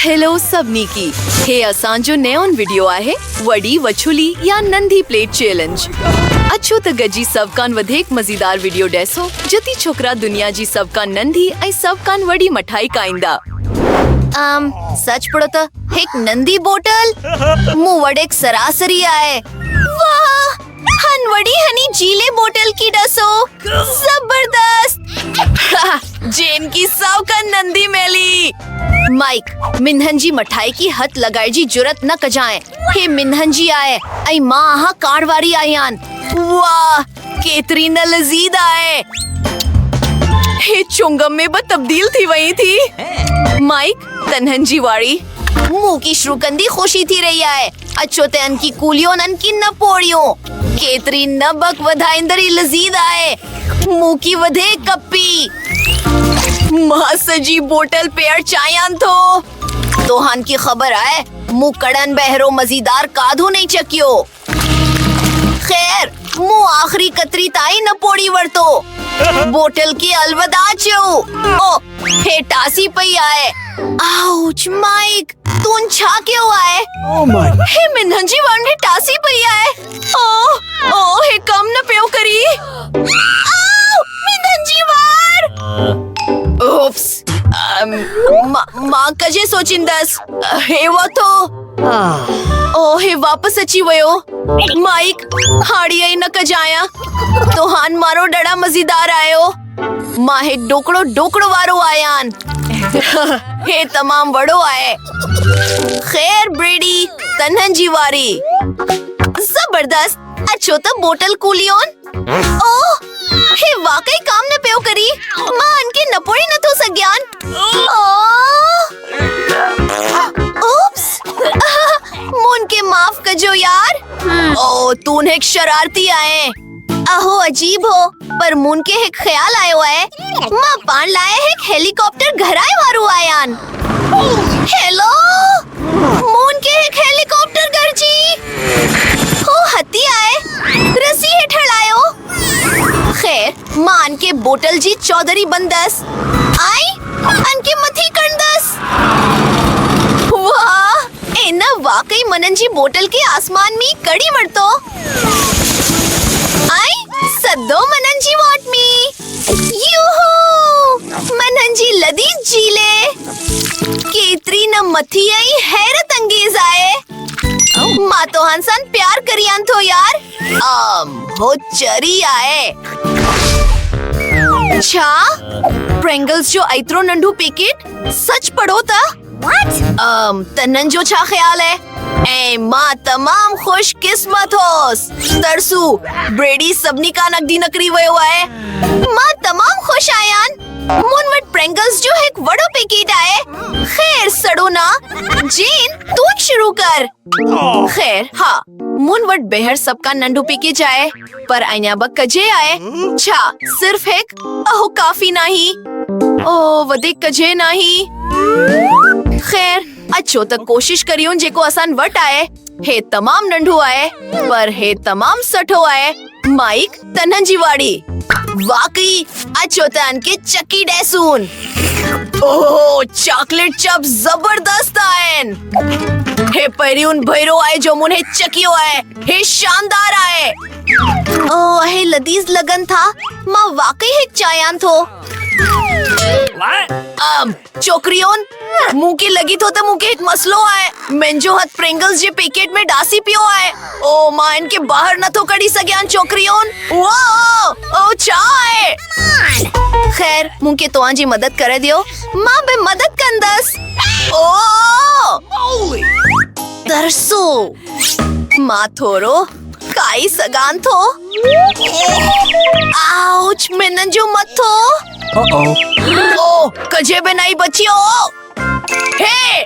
Hello सभिनी की हे असांजो नयों वीडियो आहे वडी वछुली या नंढी प्लेट चैलेंज। अच्छो त गजी सब कान वधीक मज़ेदार वीडियो ॾेसो जति छोकरा दुनिया जी सब कान नंढी ऐं सब कान वडी मठाई खाईंदा। सच पड़ो त एक नंढी बोतल मूं वटि एक सरासरी आहे। वाह हन वडी हनी जीले बोतल की ॾसो जबरदस्त। जेन की सब का नंदी मेली माइक मिन्हन जी मठाई की हथ लगाए जी जुरत न कजाए। हे मिन्हन जी आए ऐं मां आहा कार्ड वारी आयान। वाह केतरी न लज़ीद आए। हे चुंगम में ब तब्दील थी वही थी। माइक तन्हन जी वारी मुंह की शुरू कंदी खुशी थी रही है। अच्छो ते अन की कूलियों नन की न पोड़ियों केतरी न बक वधाइंदरी लज़ीद आए। मुंह की वधे कप्पी मां सजी बोतल पेड़ चायान तो हान की खबर आए मुंह कड़न बहरो मजीदार काधो नहीं चकियो। खैर मुंह आखिरी कतरी ताई न पोड़ी वरतो बोतल की अलविदा चो। ओ हे टासी पई आए। आउच माइक तून छा क्यों आए? हे मिन्हन जी वांडे टासी पई आए। ओ हे कम न पियो करी। मिन्हन जी वार ओप्स मां कजे सोचिंदस हे वो तो ओ हे वापस अची वयो। माइक हाड़ी आई न कजाया तो हान मारो डड़ा मजेदार आयो। मां हे डोकड़ो वारो आयान। हे तमाम बड़ो आए। खैर ब्रेडी तन्हन जी वारी जबरदस्त। अच्छो तो बोतल कूलियोन। ओ हे वाकई काम न पियो करी। मां अनके न पोड़ी न तो सग्यान। ओप्स मुन के माफ कजो यार। ओ तून एक शरारती आए। अहो अजीब हो पर मुन के एक ख्याल आयो है। मां पान लाए एक हेलीकॉप्टर घराए वारू आयान। हेलो मुन के एक हेलीकॉप्टर घर जी हो हती आए रसी हेठल आयो। खैर मान के बोतल जी चौधरी बंदस आई अनके मथी कंदस। वाह एना वाकई मनन जी बोतल के आसमान में कड़ी मरतो आई सद्दो मनन जी वाट मी यूहू मनन जी लदी जीले केतरी न मथी आई हैरत अंगेज आए। मां तो हंसन प्यार करियान थो यार। हो चरी आए। छा प्रिंगल्स जो ऐतरो नंढो पैकेट सच पड़ो ता? तन्नन जो छा ख्याल है? ऐं मां तमाम खुश किस्मत होस। दरसू ब्रेडी सबनी का नकदी नकरी वयो है। मां तमाम खुश आयान। मुन वट प्रिंगल्स जो एक वड़ो पैकेट आए। खैर सड़ो ना जेन तू शुरू कर। खैर हाँ मुन वट बेहर सबका नंढो पैकेज आए पर अञा ब कजे आए। छा सिर्फ एक अहो काफी नहीं ओ वधिक कजे नहीं। खैर अच्छो त कोशिश करियो जेको असान वट आए। हे तमाम नंढो आए पर हे तमाम सठो आए। माइक तन्हन जी वाड़ी वाकई अच्छो त अनके चक्की डेसून। ओह चॉकलेट चप जबरदस्त आएन। हे परियून भैरो आए जो मुन्हे चकियो आए। हे शानदार आए। ओ हे लदीज लगन था। मां वाकई एक चायान थो। चोकरियोन मुंह की लगी तो मुंह के एक मसलो आए। मेंजो हथ प्रिंगल्स जे पैकेट में डासी पियो आए। ओ मां इनके बाहर न तो कड़ी सग्यान चोकरियोन। ओ चा आए। खैर मुंह के तोआं जी मदद करे दियो। मां बे मदद कंदस। ओ तरसो मां थोरो काई सगान थो। आउच मिनन जो मथो। ओ कजे बे नहीं बचियो। हे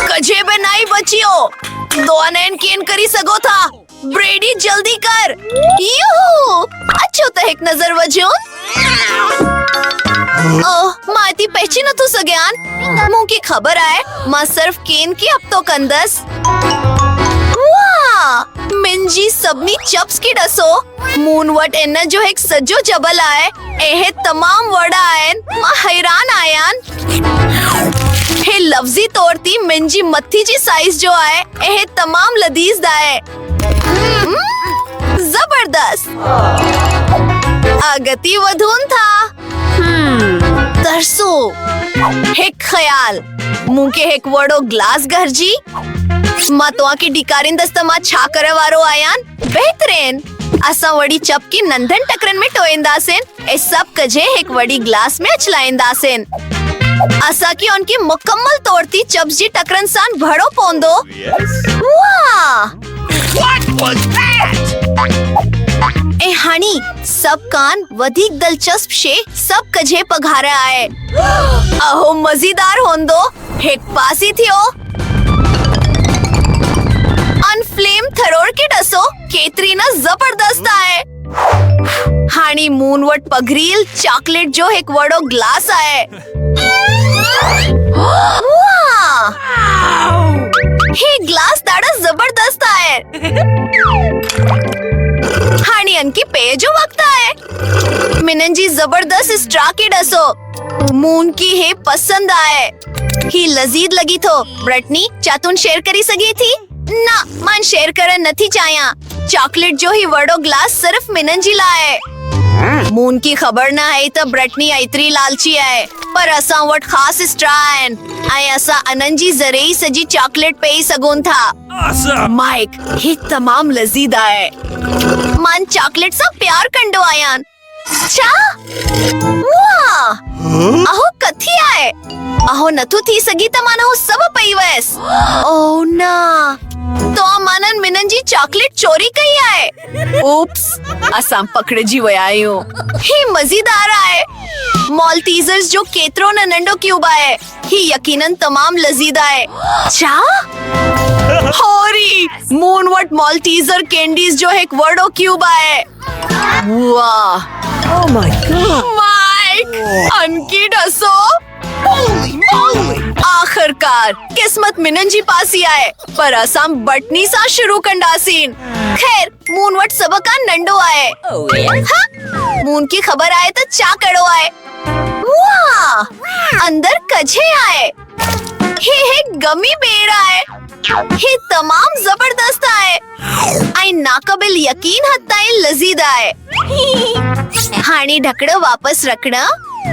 कजे बे नहीं बचियो। दोनन केन करी सगो था। ब्रेडी जल्दी कर। यूहू अच्छो त एक नजर वजो। मां इतनी पहचान तू सग्यान। मुंह की खबर आए मां सिर्फ केन की अब तो कंदस। मिंजी सबनी चप्स की डसो मून वट एन जो एक सजो जबल आए। एहे तमाम वड़ा आयन मां हैरान आयान। हे लफ्जी तौर ती मुंहिंजी मथी जी साइज जो आहे हे तमाम लदीज़ आहे। जबरदस्त अगति वधून था। तरसो हिक ख्याल मूंखे हिक वड़ो ग्लास घरजी मां तव्हांखे ॾेखारींदसि त मां छा करे वारो आहियां। बहितरीन असां वड़ी चपकी नंढनि टकरनि में टोईंदासीं ऐं सभु कजे हिक वड़ी ग्लास में अचलाईंदासीं। असांखे उनखे मुकम्मल तौर ते चप्स जी टकरनि सां भड़ो पवंदो। वाह ऐं हाणे सभु कान वधीक दिलचस्प शे सभु कजे पघार आहे। अहो मज़ेदार हूंदो। हिक पासी थियो अनफ्लेम थरोड़ के ॾसो केतरी न जबरदस्त आहे। हाणे मून वट पघरील चॉकलेट जो हिक वड़ो ग्लास आहे। वाह हे ग्लास ॾाढा जबरदस्त आहे। हाणे अनकी पे जो वक्त आहे। मिनन जी जबरदस्त स्ट्रा के ॾसो मून की हे पसंद आहे। ही लजीज लगी थो। ब्रिटनी चातुन शेयर करी सगी थी ना मान शेयर करन नथी चाहियां। चॉकलेट जो ही वड़ो ग्लास सिर्फ मिनन जी लाए। मून की खबर न है त ब्रिटनी एतरी लालची आहे पर असां वट खास स्ट्रा आहिनि ऐं असां अनन जी ज़रिए सजी चॉकलेट पे सघूं था। माइक ही तमाम लजीज आहे। मान चॉकलेट सां प्यार कंदो आहियां। छा वाह अहो कथी आहे। अहो नथो थी सगी त मानो सब पई वयस। ओ ना तो मानन मिनन जी चॉकलेट चोरी कई आहे। उप्स असां पकड़जी विया आहियूं। ही मज़ेदार आहे। मॉल्टीजर्स जो केतिरो न नंढो क्यूब आहे। ही यकीनन तमाम लजीज आहे। छा होरी मून वट मॉल्टीजर कैंडीज जो हिक वड़ो क्यूब आहे। वाह Oh my god! माइक अनकी ॾसो। आखिरकार किस्मत मिनन जी पासी आहे पर असां बटनी सां शुरू कंदासीं। खैर मून वट सब का नंढो आहे। मून की खबर आए त चा कड़ो आहे। वाह अंदर कजे आहे। हे गमी बेर आहे। हे तमाम जबरदस्त आहे ऐं नाक़ाबिल यकीन हद ताईं लजीज आहे। हाणे ढकड़ो वापस रखणा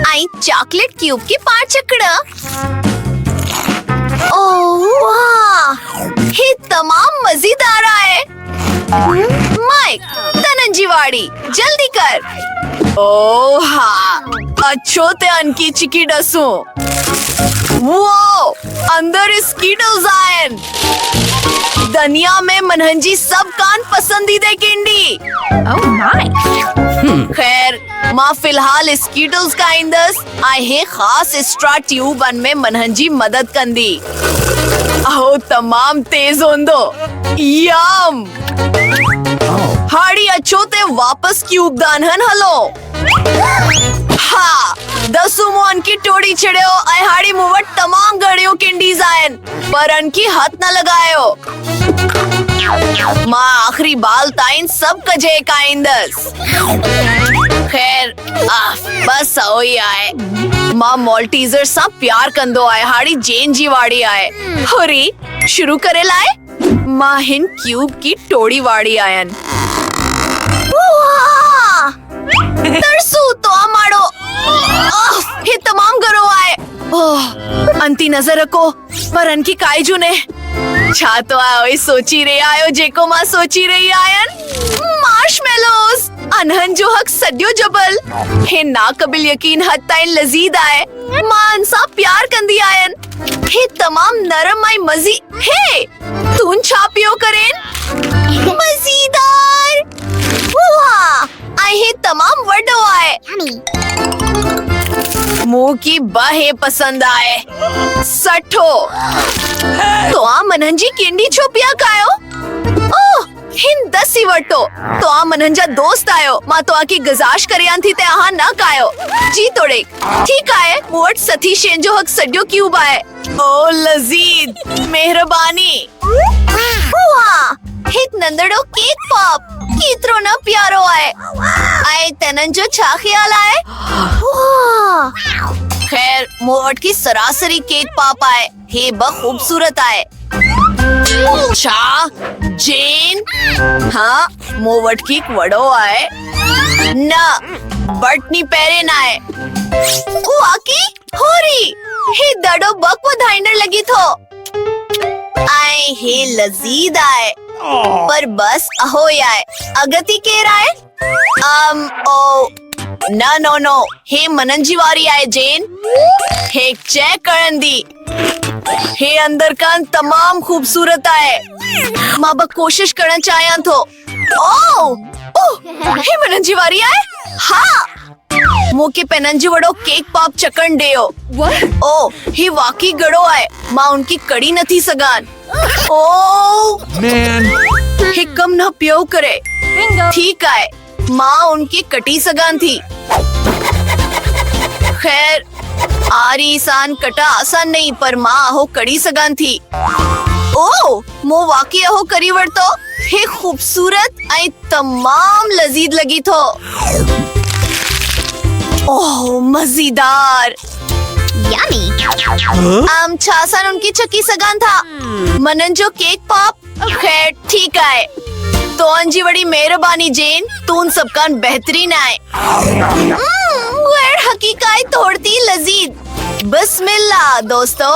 ऐं चॉकलेट क्यूब की पार चकड़ा। ओह वाह हे तमाम मजेदार आहे। माइक तनन जी वाड़ी जल्दी कर। ओ हाँ अच्छो ते अनकी चिकी ॾसो। वो अंदर स्कीटल्स आहिनि। दुनिया में मनहंजी सब कान पसंदीदे कैंडी। Oh my! खैर मां फिलहाल स्कीटल्स खाईंदस ऐं हे खास स्ट्रा ट्यूबन में मनहंजी मदद कंदी। अहो तमाम तेज हूंदो। यम हाड़ी अच्छो ते वापस क्यूब दानहन हलो। हाँ दसू मोहन की टोड़ी छड़ियो ऐं हाड़ी मूं वटि तमाम घणियूं कैंडीज आहिनि पर अनकी हथ न लगायो। मां आखिरी बाल ताईं सब कजे खाईंदस। खैर बस ओई आहे। मां मॉल्टीजर सां प्यार कंदो आहे। हाड़ी जेन जी वाड़ी आहे। होरी शुरू करे लाए मां हिन क्यूब की टोड़ी वाड़ी आयन। तरसू तो माड़ो हे तमाम गरो आहे। अंती नजर रखो पर अनकी काइजू ने छा तो आयो सोची रही आयो जेको मां सोची रही आयन। मार्शमेलोस अनहन जो हक सडियो जबल हे नाक़ाबिल यकीन हद ताईं लजीज आहे। मां इनसां प्यार कंदी आयन। हे तमाम नरम ऐं मज़ी। हे तूं छा पियो करेन। मज़ेदार वाह ऐं हे तमाम वॾो आहे। मूं की बहे पसंद आए। सठो तो मनहन जी कैंडी छो पिया खायो। ओह हिन दसी वटो तो मनहन जा दोस्त आयो। मां तो की गुजारिश करियां थी ते अहां न खायो। जी तोड़े ठीक आहे मूं वटि सथी शेन जो हक सॼो क्यूब आहे। ओ लजीज मेहरबानी। वाह हिक नंदड़ो केक पॉप केतिरो न प्यारो आहे। ऐं तनन जो छा ख्याल आहे। खैर मूं वटि की सरासरी केक पॉप आहे, हे ब खूबसूरत आहे। छा जेन? हाँ मूं वटि की वड़ो आहे न बटनी पहिरें न आहे। वाकी होरी हे ॾाढो बक वधाइण लगी थो ऐं हे लज़ीद आहे पर बस अहो ई आहे। अगति केर आहे? ओ न नो नो हे मनन जी वारी आहे जेन। हे चेक करण दी, हे अंदर कान तमाम खूबसूरत आहे। मां ब कोशिश करण चाहियां थो। ओ हे मनन जी वारी आहे। हाँ मूंखे पेनन जी वड़ो केक पॉप चकण ॾियो। ओ ही वाकई गड़ो आहे, मां उनकी कड़ी न थी सघान। ओ हे कम न पियो करे। ठीक आहे मां उनकी कटी सघान थी। खैर आरी सान कटा आसान नहीं पर मां अहो कड़ी सघान थी। ओ मूं वाकई अहो करी वरतो, हे खूबसूरत ऐं तमाम लज़ीद लगी थो। ओह मज़ेदार। छा सान उनकी चकी सघान था मनन जो केक पॉप। खैर ठीक आहे तो जी वड़ी मेहरबानी जेन, तू उन सबकान बेहतरीन आहे। गैर हकीकाई तोड़ती लजीद। बिस्मिल्लाह दोस्तों।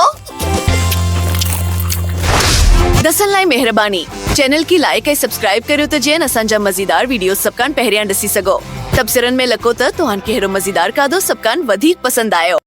दसन लाइ मेहरबानी चैनल की लाइक ऐं सब्सक्राइब करियो त जीअं असांजा मज़ेदार वीडियो सबकान पहिरियां ॾिसी सघो। तबसरनि में लको त तव्हांखे अहिड़ो मज़ेदार खाधो सबकान वधीक पसंदि आयो।